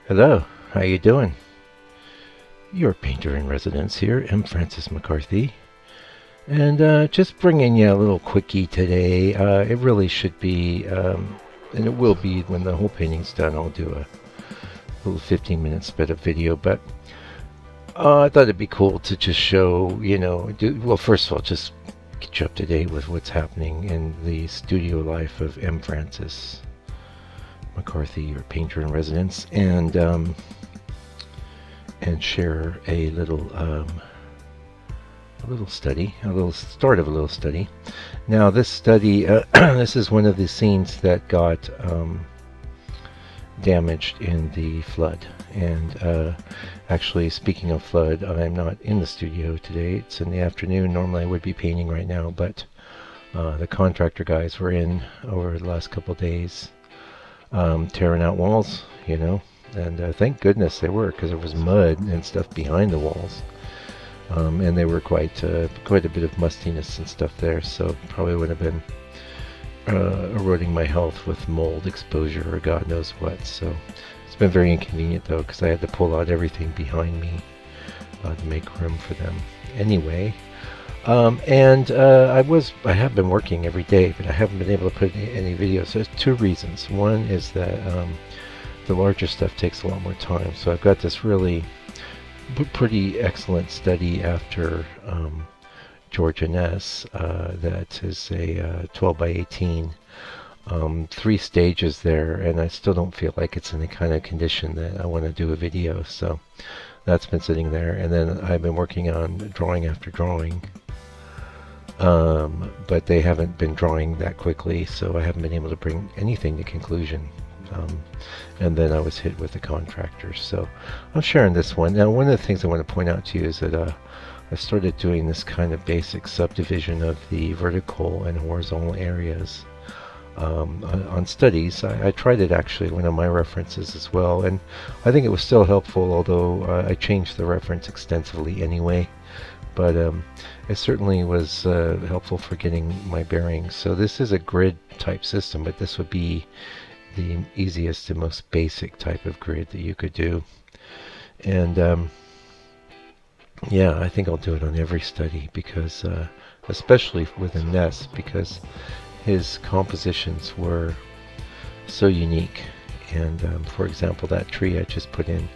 Hello, how you doing? Your painter in residence here, M. Francis McCarthy, and just bringing you a little quickie today. It really should be, and it will be when the whole painting's done. I'll do a little 15-minute spit of video, but I thought it'd be cool to just show, well, first of all, just get you up to date with what's happening in the studio life of M. Francis McCarthy, your painter in residence, and share a little study, a little start of a little study. Now, this study, this is one of the scenes that got damaged in the flood. And actually, speaking of flood, I'm not in the studio today. It's in the afternoon. Normally, I would be painting right now, but the contractor guys were in over the last couple of days, tearing out walls, and thank goodness they were, because there was mud and stuff behind the walls, and they were quite a bit of mustiness and stuff there, so probably would have been eroding my health with mold exposure or God knows what. So it's been very inconvenient though, because I had to pull out everything behind me to make room for them. Anyway, and I have been working every day, but I haven't been able to put any videos. So there's two reasons. One is that the larger stuff takes a lot more time. So I've got this really pretty excellent study after George Inness that is a 12 by 18. 3 stages there, and I still don't feel like it's in the kind of condition that I want to do a video. So that's been sitting there, and then I've been working on drawing after drawing. But they haven't been drawing that quickly, so I haven't been able to bring anything to conclusion. And then I was hit with the contractors, so I'm sharing this one. Now, one of the things I want to point out to you is that I started doing this kind of basic subdivision of the vertical and horizontal areas on studies. I tried it actually, one of my references as well, and I think it was still helpful, although I changed the reference extensively anyway. But it certainly was helpful for getting my bearings. So this is a grid type system, but this would be the easiest and most basic type of grid that you could do. And yeah, I think I'll do it on every study, because especially with Inness, because his compositions were so unique. And for example, that tree I just put in,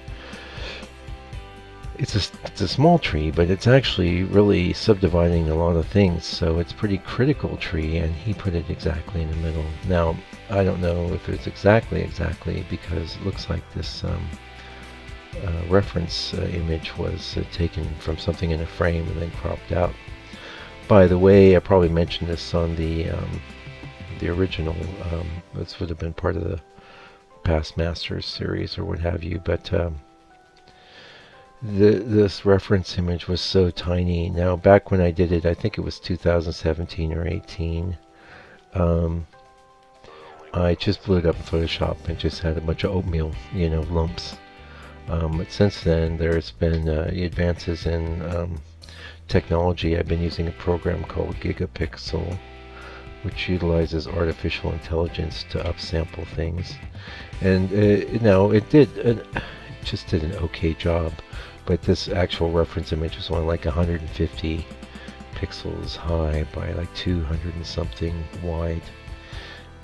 it's a small tree, but it's actually really subdividing a lot of things, so it's a pretty critical tree, and he put it exactly in the middle. Now, I don't know if it's exactly, because it looks like this reference image was taken from something in a frame and then cropped out. By the way, I probably mentioned this on the original, this would have been part of the Past Masters series or what have you, but this reference image was so tiny. Now, back when I did it, I think it was 2017 or 18, I just blew it up in Photoshop and just had a bunch of oatmeal, lumps. But since then, there's been advances in technology. I've been using a program called Gigapixel, which utilizes artificial intelligence to upsample things. And it just did an okay job. But this actual reference image was only like 150 pixels high by like 200 and something wide,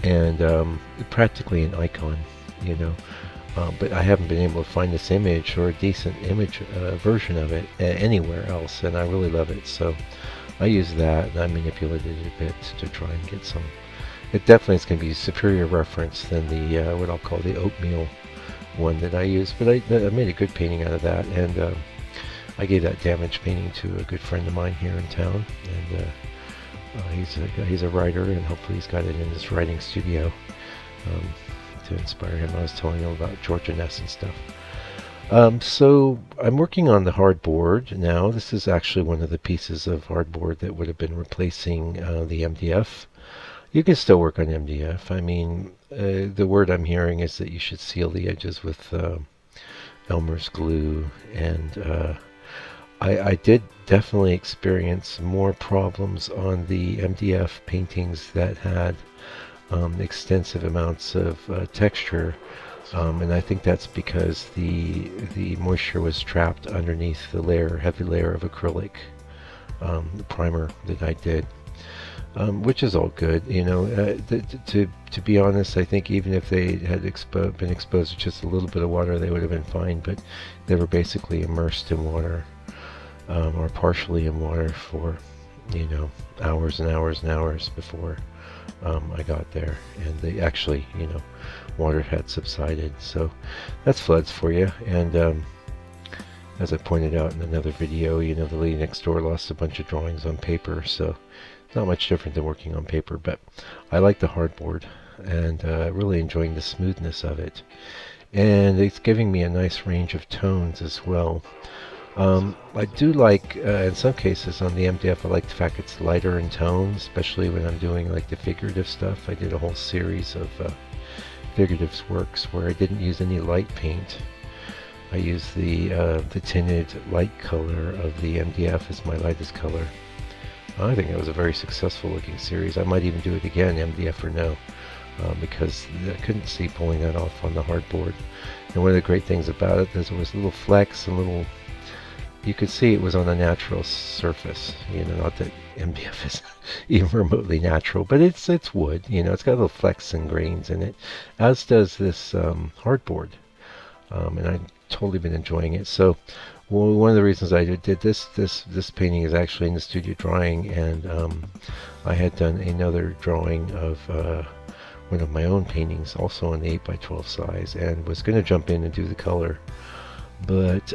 and practically an icon, but I haven't been able to find this image or a decent image version of it anywhere else, and I really love it. So I use that, and I manipulated it a bit to try and get some. It definitely is going to be a superior reference than the what I'll call the oatmeal one that I used, but I made a good painting out of that, and I gave that damaged painting to a good friend of mine here in town, and he's a writer, and hopefully he's got it in his writing studio to inspire him. I was telling him about George Inness and stuff. So I'm working on the hardboard now. This is actually one of the pieces of hardboard that would have been replacing the MDF. You can still work on MDF. I mean, the word I'm hearing is that you should seal the edges with Elmer's glue, and I did definitely experience more problems on the MDF paintings that had extensive amounts of texture. And I think that's because the moisture was trapped underneath the heavy layer of acrylic, the primer that I did. Which is all good, you know. To be honest, I think even if they had been exposed to just a little bit of water, they would have been fine. But they were basically immersed in water, or partially in water for, you know, hours and hours and hours before I got there, and they actually, you know, water had subsided. So that's floods for you. And as I pointed out in another video, you know, the lady next door lost a bunch of drawings on paper, so not much different than working on paper. But I like the hardboard, and really enjoying the smoothness of it, and it's giving me a nice range of tones as well. I do like, in some cases on the MDF, I like the fact it's lighter in tone, especially when I'm doing like the figurative stuff. I did a whole series of figurative works where I didn't use any light paint. I used the tinted light color of the MDF as my lightest color. I think it was a very successful looking series. I might even do it again, MDF or no, because I couldn't see pulling that off on the hardboard. And one of the great things about it is there was little flecks and little, you could see it was on a natural surface. You know, not that MDF is even remotely natural, but it's wood. You know, it's got little flecks and grains in it, as does this hardboard. And I've totally been enjoying it. So, well, one of the reasons I did this painting is actually in the studio drawing, and I had done another drawing of one of my own paintings, also in the 8x12 size, and was going to jump in and do the color, but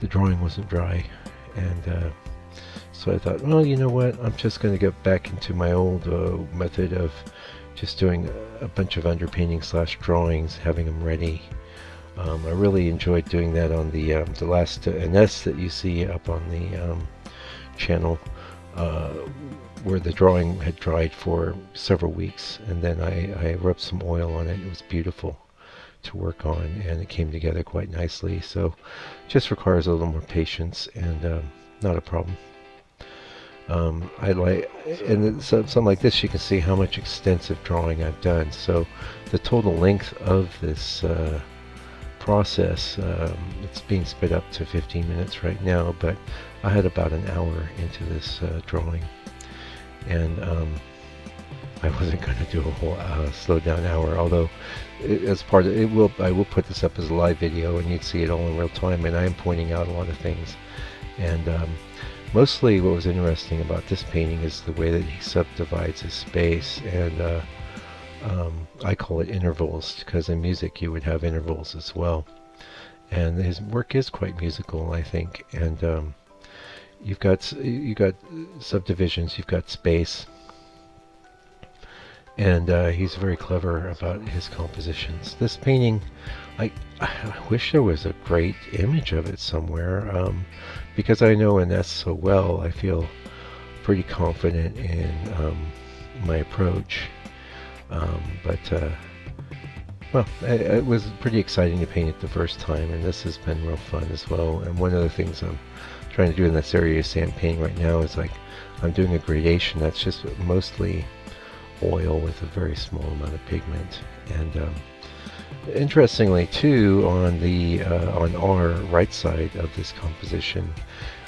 the drawing wasn't dry, and so I thought, well, you know what, I'm just going to get back into my old method of just doing a bunch of underpainting / drawings, having them ready. I really enjoyed doing that on the last Inness that you see up on the channel, where the drawing had dried for several weeks, and then I rubbed some oil on it. It was beautiful to work on, and it came together quite nicely. So just requires a little more patience, and not a problem. I like, and something like this, you can see how much extensive drawing I've done. So the total length of this process, it's being sped up to 15 minutes right now, but I had about an hour into this drawing, and I wasn't going to do a whole slow down hour, although as part of it, I will put this up as a live video, and you'd see it all in real time, and I am pointing out a lot of things. And mostly what was interesting about this painting is the way that he subdivides his space, and I call it intervals, because in music you would have intervals as well. And his work is quite musical, I think. And you've got subdivisions, you've got space, and he's very clever about his compositions. This painting, I wish there was a great image of it somewhere, because I know Inness so well. I feel pretty confident in my approach. Well, it was pretty exciting to paint it the first time, and this has been real fun as well. And one of the things I'm trying to do in this area of sand painting right now is, like, I'm doing a gradation that's just mostly oil with a very small amount of pigment. And interestingly too, on our right side of this composition,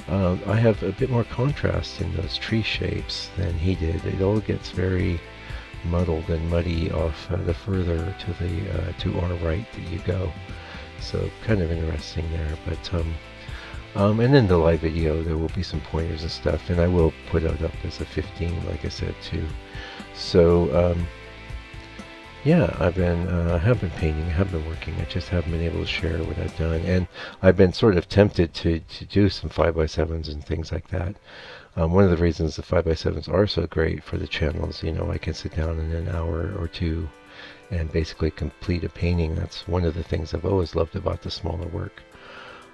I have a bit more contrast in those tree shapes than he did. It all gets very muddled and muddy off the further to our right that you go. So kind of interesting there. But and in the live video there will be some pointers and stuff, and I will put it up as a 15, like I said too. So yeah, I have been painting, I have been working. I just haven't been able to share what I've done, and I've been sort of tempted to do some 5x7s and things like that. One of the reasons the 5x7s are so great for the channels, you know, I can sit down in an hour or two and basically complete a painting. That's one of the things I've always loved about the smaller work.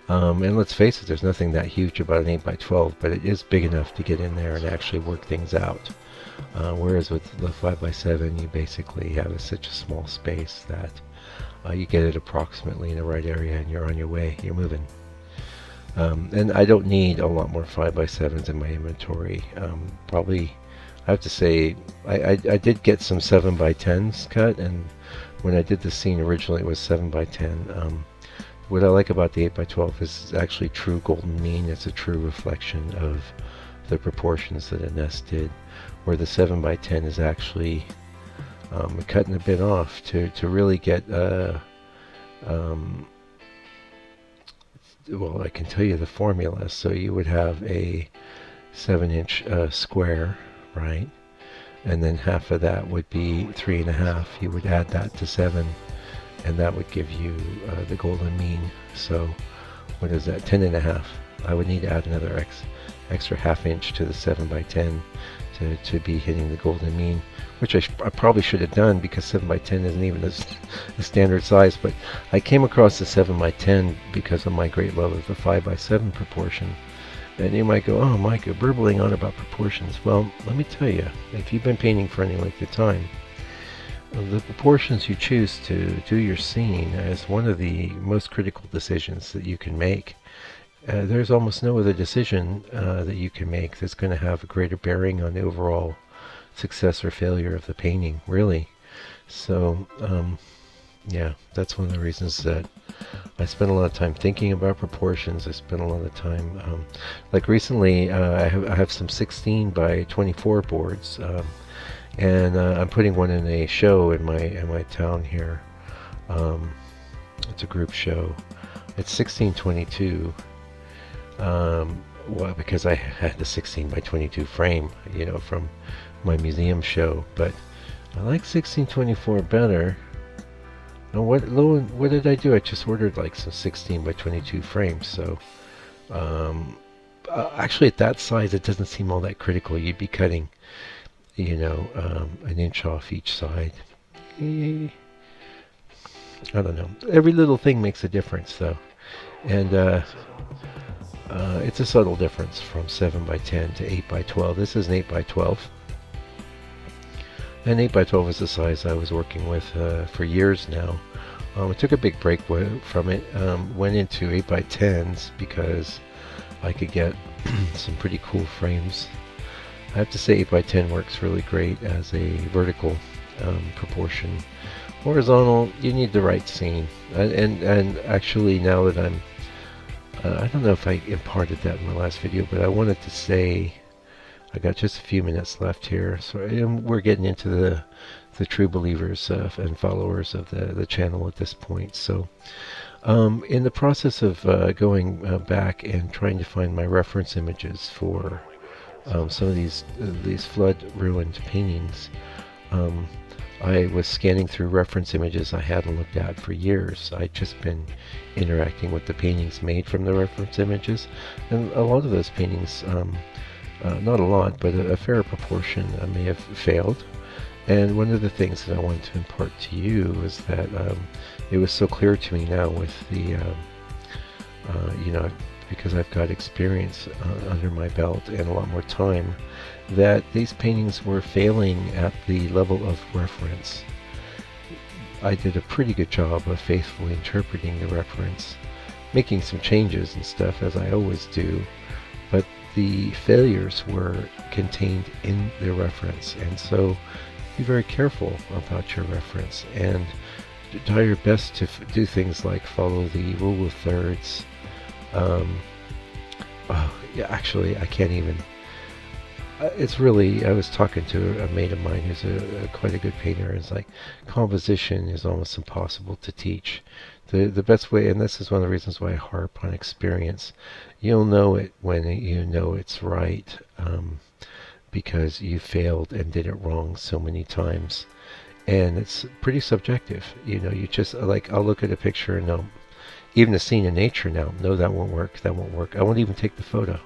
And let's face it, there's nothing that huge about an 8x12, but it is big enough to get in there and actually work things out. Whereas with the 5x7, you basically have such a small space that you get it approximately in the right area, and you're on your way, you're moving. And I don't need a lot more 5x7s in my inventory. Probably I have to say, I did get some 7 by 10s cut, and when I did the scene originally, it was 7 by 10. What I like about the 8 by 12 is it's actually true golden mean. It's a true reflection of the proportions that Inness did, where the 7 by 10 is actually cutting a bit off to really get well, I can tell you the formula. So you would have a 7-inch square, right? And then half of that would be 3.5. You would add that to 7, and that would give you the golden mean. So what is that? 10.5. I would need to add another extra ½ inch to the 7 by 10 to be hitting the golden mean, which I probably should have done, because 7 by 10 isn't even a standard size. But I came across the 7 by 10 because of my great love of the 5 by 7 proportion. And you might go, oh, Mike, you're burbling on about proportions. Well, let me tell you, if you've been painting for any length of time, the proportions you choose to do your scene is one of the most critical decisions that you can make. There's almost no other decision that you can make that's going to have a greater bearing on the overall success or failure of the painting, really. So, yeah, that's one of the reasons that I spend a lot of time thinking about proportions. I spend a lot of time, like recently, I have some 16 by 24 boards, and I'm putting one in a show in my town here. It's a group show. It's 1622. Well, because I had the 16 by 22 frame, you know, from my museum show, but I like 1624 better. And what did I do? I just ordered like some 16 by 22 frames. So actually, at that size, it doesn't seem all that critical. You'd be cutting, you know, 1 inch off each side. I don't know. Every little thing makes a difference, though, and it's a subtle difference from 7 by 10 to 8 by 12. This is an 8 by 12. And 8 by 12 is the size I was working with for years now. I took a big break from it, went into 8 by 10s because I could get some pretty cool frames. I have to say 8 by 10 works really great as a vertical proportion. Horizontal, you need the right scene. And actually, now that I'm I don't know if I imparted that in my last video, but I wanted to say, I got just a few minutes left here, so we're getting into the true believers and followers of the channel at this point. So in the process of going back and trying to find my reference images for some of these flood ruined paintings, I was scanning through reference images I hadn't looked at for years. I'd just been interacting with the paintings made from the reference images, and a lot of those paintings, not a lot, but a fair proportion may have failed. And one of the things that I wanted to impart to you is that it was so clear to me now with the, you know, because I've got experience under my belt and a lot more time, that these paintings were failing at the level of reference. I did a pretty good job of faithfully interpreting the reference, making some changes and stuff as I always do, but the failures were contained in the reference, and so be very careful about your reference and try your best to do things like follow the rule of thirds. Yeah, actually, I can't even. It's really, I was talking to a mate of mine who's quite a good painter, and it's like composition is almost impossible to teach. The best way, and this is one of the reasons why I harp on experience, you'll know it when you know it's right, because you failed and did it wrong so many times. And it's pretty subjective. You know, you just, like, I'll look at a picture and know, even a scene in nature now, no, that won't work, that won't work. I won't even take the photo.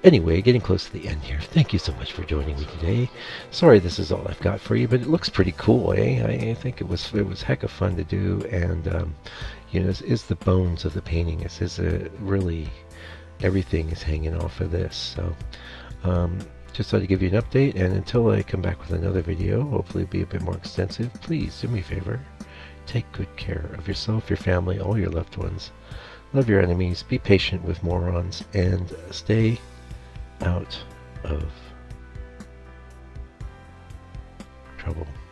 Anyway, getting close to the end here. Thank you so much for joining me today. Sorry this is all I've got for you, but it looks pretty cool, eh? I think it was heck of fun to do, and you know, this is the bones of the painting. This is really, everything is hanging off of this. So just thought to give you an update, and until I come back with another video, hopefully it'll be a bit more extensive, please do me a favor. Take good care of yourself, your family, all your loved ones. Love your enemies, be patient with morons, and stay out of trouble.